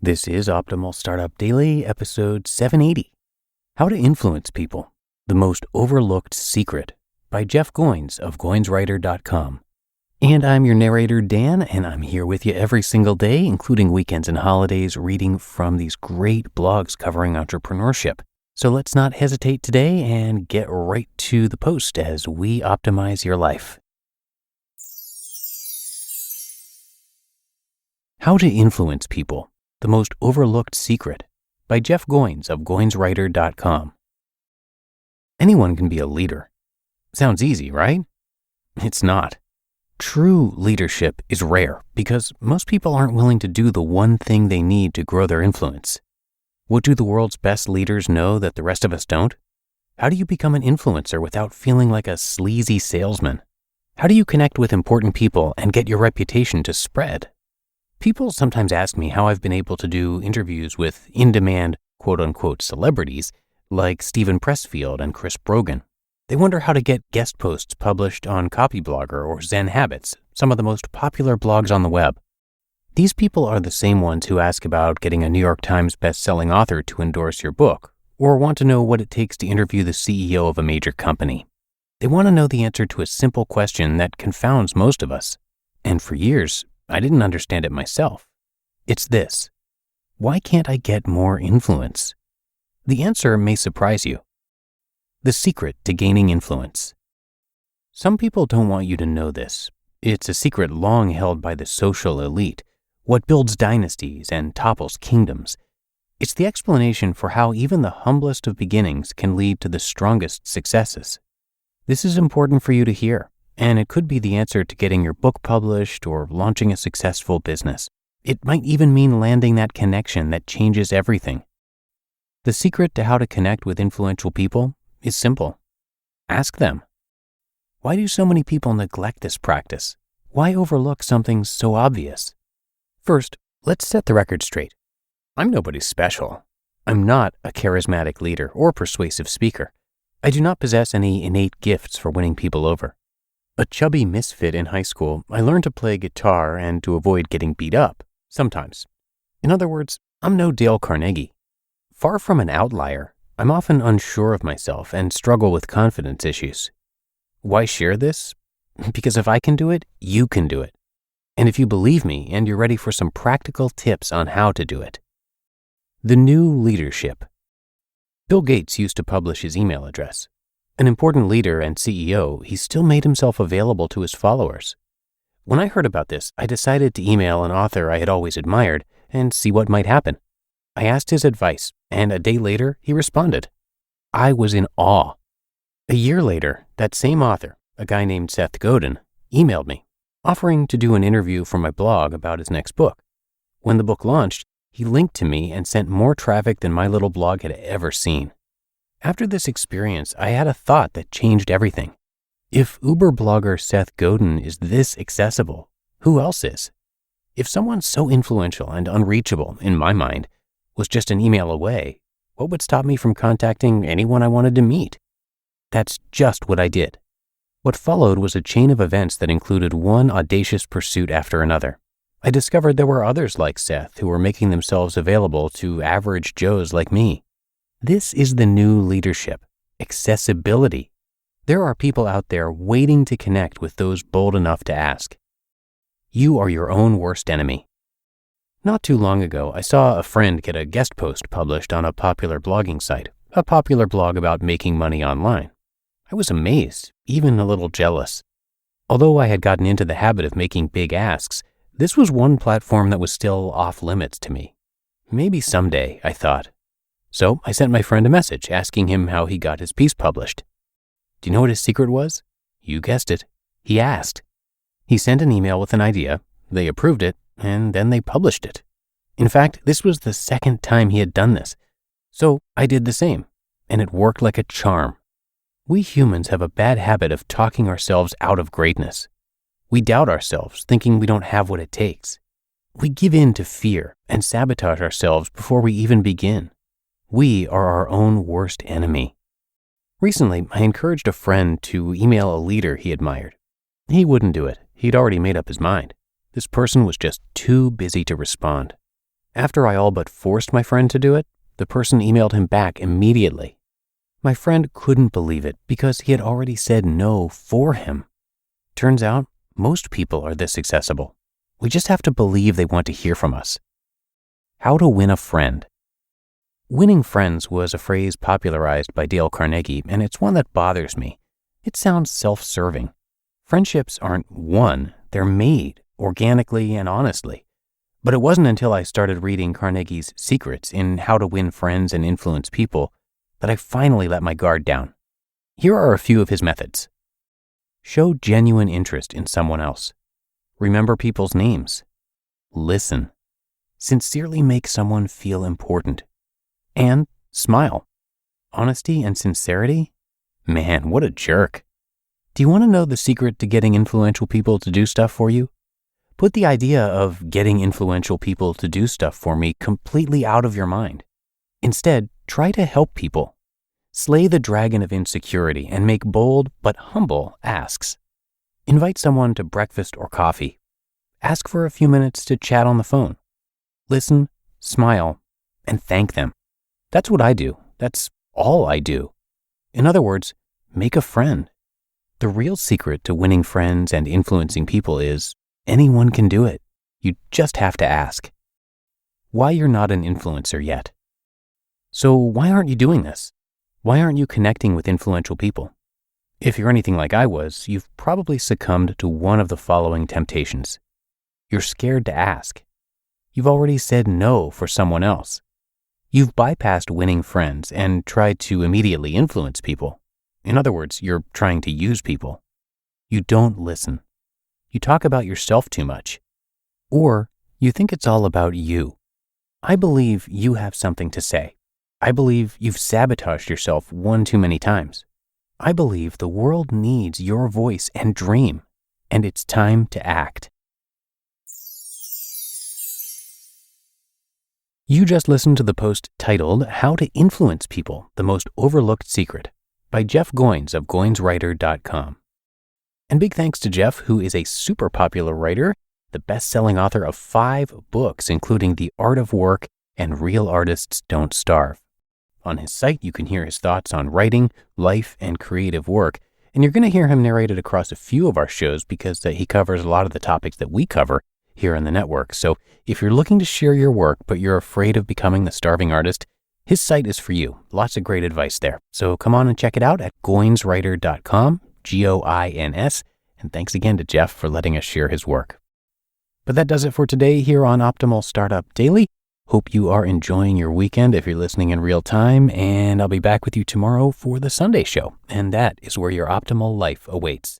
This is Optimal Startup Daily, episode 780. How to Influence People, the Most Overlooked Secret, by Jeff Goins of GoinsWriter.com. And I'm your narrator, Dan, and I'm here with you every single day, including weekends and holidays, reading from these great blogs covering entrepreneurship. So let's not hesitate today and get right to the post as we optimize your life. How to Influence People, the Most Overlooked Secret, by Jeff Goins of GoinsWriter.com. Anyone can be a leader. Sounds easy, right? It's not. True leadership is rare because most people aren't willing to do the one thing they need to grow their influence. What do the world's best leaders know that the rest of us don't? How do you become an influencer without feeling like a sleazy salesman? How do you connect with important people and get your reputation to spread? People sometimes ask me how I've been able to do interviews with in-demand, quote-unquote, celebrities like Steven Pressfield and Chris Brogan. They wonder how to get guest posts published on Copyblogger or Zen Habits, some of the most popular blogs on the web. These people are the same ones who ask about getting a New York Times best-selling author to endorse your book, or want to know what it takes to interview the CEO of a major company. They want to know the answer to a simple question that confounds most of us. And for years, I didn't understand it myself. It's this: why can't I get more influence? The answer may surprise you. The secret to gaining influence. Some people don't want you to know this. It's a secret long held by the social elite, what builds dynasties and topples kingdoms. It's the explanation for how even the humblest of beginnings can lead to the strongest successes. This is important for you to hear, and it could be the answer to getting your book published or launching a successful business. It might even mean landing that connection that changes everything. The secret to how to connect with influential people is simple. Ask them. Why do so many people neglect this practice? Why overlook something so obvious? First, let's set the record straight. I'm nobody special. I'm not a charismatic leader or persuasive speaker. I do not possess any innate gifts for winning people over. A chubby misfit in high school, I learned to play guitar and to avoid getting beat up, sometimes. In other words, I'm no Dale Carnegie. Far from an outlier, I'm often unsure of myself and struggle with confidence issues. Why share this? Because if I can do it, you can do it. And if you believe me and you're ready for some practical tips on how to do it. The new leadership. Bill Gates used to publish his email address. An important leader and CEO, he still made himself available to his followers. When I heard about this, I decided to email an author I had always admired and see what might happen. I asked his advice, and a day later, he responded. I was in awe. A year later, that same author, a guy named Seth Godin, emailed me, offering to do an interview for my blog about his next book. When the book launched, he linked to me and sent more traffic than my little blog had ever seen. After this experience, I had a thought that changed everything. If Uber blogger Seth Godin is this accessible, who else is? If someone so influential and unreachable, in my mind, was just an email away, what would stop me from contacting anyone I wanted to meet? That's just what I did. What followed was a chain of events that included one audacious pursuit after another. I discovered there were others like Seth who were making themselves available to average Joes like me. This is the new leadership, accessibility. There are people out there waiting to connect with those bold enough to ask. You are your own worst enemy. Not too long ago, I saw a friend get a guest post published on a popular blogging site, a popular blog about making money online. I was amazed, even a little jealous. Although I had gotten into the habit of making big asks, this was one platform that was still off limits to me. Maybe someday, I thought. So I sent my friend a message asking him how he got his piece published. Do you know what his secret was? You guessed it. He asked. He sent an email with an idea, they approved it, and then they published it. In fact, this was the second time he had done this. So I did the same, and it worked like a charm. We humans have a bad habit of talking ourselves out of greatness. We doubt ourselves, thinking we don't have what it takes. We give in to fear and sabotage ourselves before we even begin. We are our own worst enemy. Recently, I encouraged a friend to email a leader he admired. He wouldn't do it. He'd already made up his mind. This person was just too busy to respond. After I all but forced my friend to do it, the person emailed him back immediately. My friend couldn't believe it because he had already said no for him. Turns out, most people are this accessible. We just have to believe they want to hear from us. How to win a friend. Winning friends was a phrase popularized by Dale Carnegie, and it's one that bothers me. It sounds self-serving. Friendships aren't won, they're made organically and honestly. But it wasn't until I started reading Carnegie's Secrets in How to Win Friends and Influence People that I finally let my guard down. Here are a few of his methods. Show genuine interest in someone else. Remember people's names. Listen. Sincerely make someone feel important. And smile. Honesty and sincerity? Man, what a jerk. Do you want to know the secret to getting influential people to do stuff for you? Put the idea of getting influential people to do stuff for me completely out of your mind. Instead, try to help people. Slay the dragon of insecurity and make bold but humble asks. Invite someone to breakfast or coffee. Ask for a few minutes to chat on the phone. Listen, smile, and thank them. That's what I do. That's all I do. In other words, make a friend. The real secret to winning friends and influencing people is anyone can do it. You just have to ask. Why you're not an influencer yet. So why aren't you doing this? Why aren't you connecting with influential people? If you're anything like I was, you've probably succumbed to one of the following temptations. You're scared to ask. You've already said no for someone else. You've bypassed winning friends and tried to immediately influence people. In other words, you're trying to use people. You don't listen. You talk about yourself too much. Or you think it's all about you. I believe you have something to say. I believe you've sabotaged yourself one too many times. I believe the world needs your voice and dream, and it's time to act. You just listened to the post titled How to Influence People, the Most Overlooked Secret by Jeff Goins of GoinsWriter.com. And big thanks to Jeff, who is a super popular writer, the best-selling author of 5 books, including The Art of Work and Real Artists Don't Starve. On his site, you can hear his thoughts on writing, life, and creative work, and you're going to hear him narrated across a few of our shows because he covers a lot of the topics that we cover here on the network. So if you're looking to share your work, but you're afraid of becoming the starving artist, his site is for you. Lots of great advice there. So come on and check it out at GoinsWriter.com, Goins, and thanks again to Jeff for letting us share his work. But that does it for today here on Optimal Startup Daily. Hope you are enjoying your weekend if you're listening in real time, and I'll be back with you tomorrow for the Sunday show, and that is where your optimal life awaits.